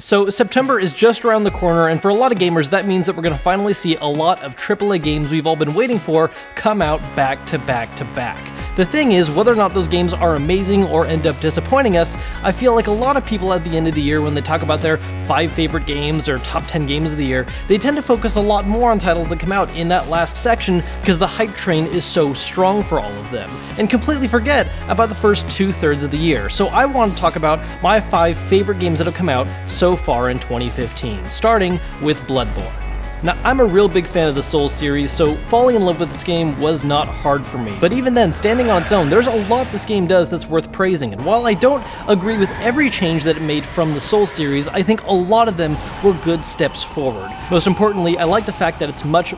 So September is just around the corner, and for a lot of gamers that means that we're going to finally see a lot of AAA games we've all been waiting for come out back to back to back. The thing is, whether or not those games are amazing or end up disappointing us, I feel like a lot of people at the end of the year, when they talk about their 5 favorite games or top 10 games of the year, they tend to focus a lot more on titles that come out in that last section because the hype train is so strong for all of them, and completely forget about the first 2/3 of the year. So I want to talk about my 5 favorite games that have come out so far in 2015, starting with BLOODBORNE. Now, I'm a real big fan of the Souls series, so falling in love with this game was not hard for me. But even then, standing on its own, there's a lot this game does that's worth praising, and while I don't agree with every change that it made from the Souls series, I think a lot of them were good steps forward. Most importantly, I like the fact that it's much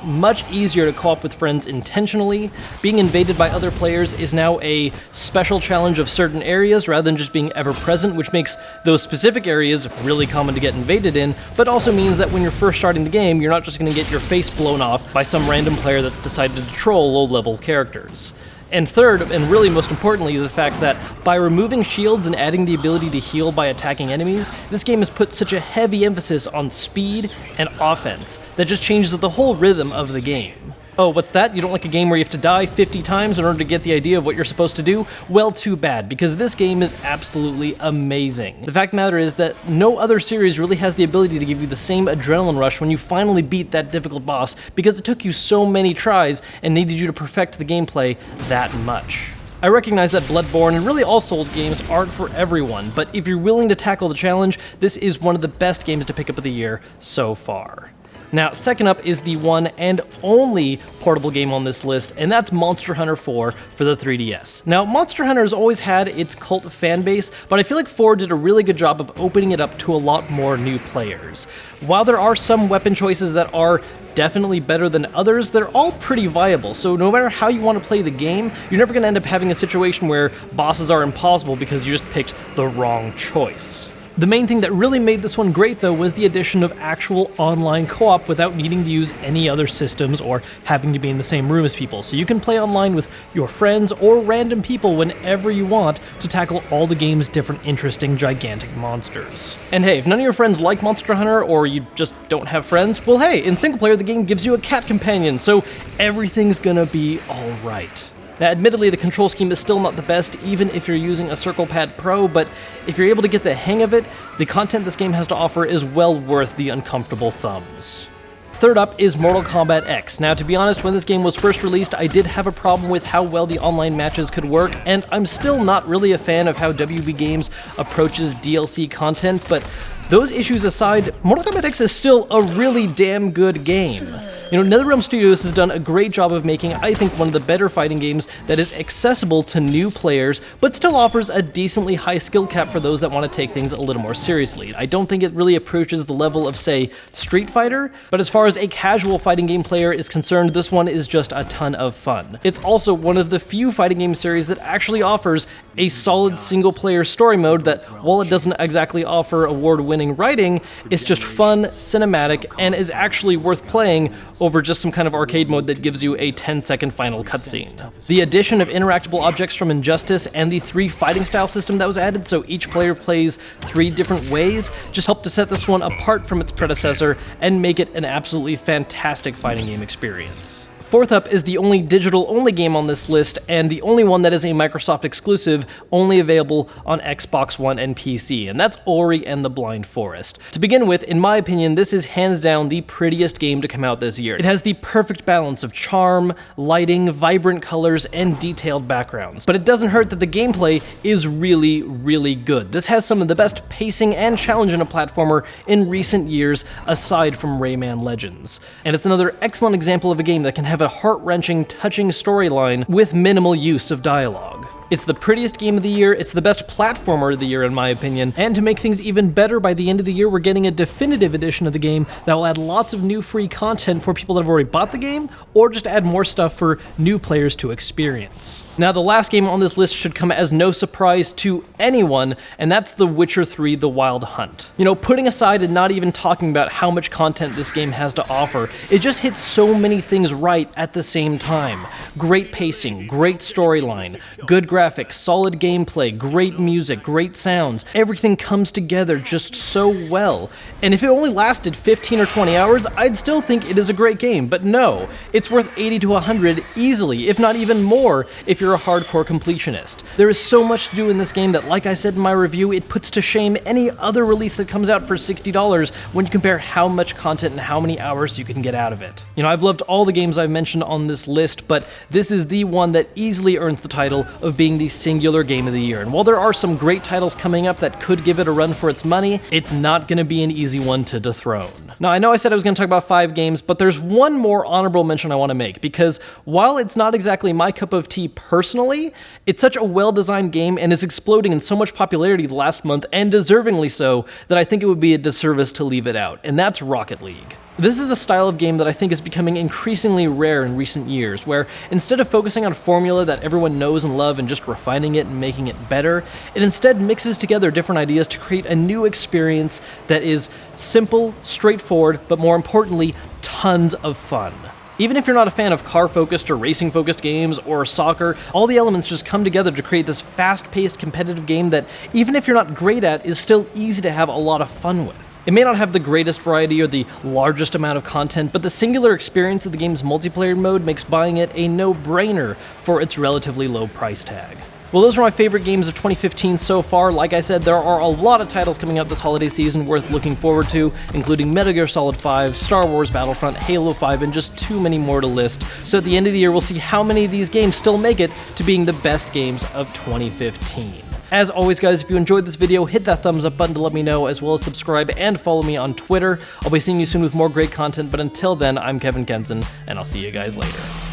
easier to co-op with friends intentionally. Being invaded by other players is now a special challenge of certain areas rather than just being ever present, which makes those specific areas really common to get invaded in, but also means that when you're first starting the game, you're not just going to get your face blown off by some random player that's decided to troll low-level characters. And third, and really most importantly, is the fact that by removing shields and adding the ability to heal by attacking enemies, this game has put such a heavy emphasis on speed and offense that just changes the whole rhythm of the game. Oh, what's that? You don't like a game where you have to die 50 times in order to get the idea of what you're supposed to do? Well, too bad, because this game is absolutely amazing. The fact of the matter is that no other series really has the ability to give you the same adrenaline rush when you finally beat that difficult boss, because it took you so many tries and needed you to perfect the gameplay that much. I recognize that BLOODBORNE and really all Souls games aren't for everyone, but if you're willing to tackle the challenge, this is one of the best games to pick up of the year so far. Now, second up is the one and only portable game on this list, and that's Monster Hunter 4 for the 3DS. Now, Monster Hunter has always had its cult fan base, but I feel like 4 did a really good job of opening it up to a lot more new players. While there are some weapon choices that are definitely better than others, they're all pretty viable, so no matter how you want to play the game, you're never going to end up having a situation where bosses are impossible because you just picked the wrong choice. The main thing that really made this one great, though, was the addition of actual online co-op without needing to use any other systems or having to be in the same room as people. So you can play online with your friends or random people whenever you want to tackle all the game's different interesting, gigantic monsters. And hey, if none of your friends like Monster Hunter or you just don't have friends, well hey, in single player the game gives you a cat companion, so everything's gonna be alright. Now, admittedly, the control scheme is still not the best, even if you're using a Circle Pad Pro, but if you're able to get the hang of it, the content this game has to offer is well worth the uncomfortable thumbs. Third up is Mortal Kombat X. Now, to be honest, when this game was first released, I did have a problem with how well the online matches could work, and I'm still not really a fan of how WB Games approaches DLC content, but those issues aside, Mortal Kombat X is still a really damn good game. You know, NetherRealm Studios has done a great job of making, I think, one of the better fighting games that is accessible to new players, but still offers a decently high skill cap for those that want to take things a little more seriously. I don't think it really approaches the level of, say, Street Fighter, but as far as a casual fighting game player is concerned, this one is just a ton of fun. It's also one of the few fighting game series that actually offers a solid single-player story mode that, while it doesn't exactly offer award-winning writing, it's just fun, cinematic, and is actually worth playing over just some kind of arcade mode that gives you a 10-second final cutscene. The addition of interactable objects from Injustice and the 3 fighting style system that was added, so each player plays 3 different ways, just helped to set this one apart from its predecessor and make it an absolutely fantastic fighting game experience. Fourth up is the only digital-only game on this list, and the only one that is a Microsoft exclusive, only available on Xbox One and PC, and that's Ori and the Blind Forest. To begin with, in my opinion, this is hands down the prettiest game to come out this year. It has the perfect balance of charm, lighting, vibrant colors, and detailed backgrounds. But it doesn't hurt that the gameplay is really, really good. This has some of the best pacing and challenge in a platformer in recent years, aside from Rayman Legends. And it's another excellent example of a game that can have a heart-wrenching, touching storyline with minimal use of dialogue. It's the prettiest game of the year, it's the best platformer of the year in my opinion, and to make things even better, by the end of the year we're getting a definitive edition of the game that will add lots of new free content for people that have already bought the game, or just add more stuff for new players to experience. Now, the last game on this list should come as no surprise to anyone, and that's The Witcher 3: The Wild Hunt. You know, putting aside and not even talking about how much content this game has to offer, it just hits so many things right at the same time. Great pacing, great storyline, good graphics, solid gameplay, great music, great sounds. Everything comes together just so well. And if it only lasted 15 or 20 hours, I'd still think it is a great game, but no, it's worth 80 to 100 easily, if not even more, if you're a hardcore completionist. There is so much to do in this game that, like I said in my review, it puts to shame any other release that comes out for $60 when you compare how much content and how many hours you can get out of it. You know, I've loved all the games I've mentioned on this list, but this is the one that easily earns the title of being the singular game of the year. And while there are some great titles coming up that could give it a run for its money, it's not going to be an easy one to dethrone. Now, I know I said I was going to talk about 5 games, but there's one more honorable mention I want to make, because while it's not exactly my cup of tea personally, it's such a well-designed game and is exploding in so much popularity the last month, and deservingly so, that I think it would be a disservice to leave it out, and that's Rocket League. This is a style of game that I think is becoming increasingly rare in recent years, where instead of focusing on a formula that everyone knows and loves and just refining it and making it better, it instead mixes together different ideas to create a new experience that is simple, straightforward, but more importantly, tons of fun. Even if you're not a fan of car-focused or racing-focused games or soccer, all the elements just come together to create this fast-paced competitive game that, even if you're not great at, is still easy to have a lot of fun with. It may not have the greatest variety or the largest amount of content, but the singular experience of the game's multiplayer mode makes buying it a no-brainer for its relatively low price tag. Well, those are my favorite games of 2015 so far. Like I said, there are a lot of titles coming out this holiday season worth looking forward to, including Metal Gear Solid 5, Star Wars Battlefront, Halo 5, and just too many more to list. So at the end of the year, we'll see how many of these games still make it to being the best games of 2015. As always, guys, if you enjoyed this video, hit that thumbs up button to let me know, as well as subscribe and follow me on Twitter. I'll be seeing you soon with more great content, but until then, I'm Kevinkenson, and I'll see you guys later.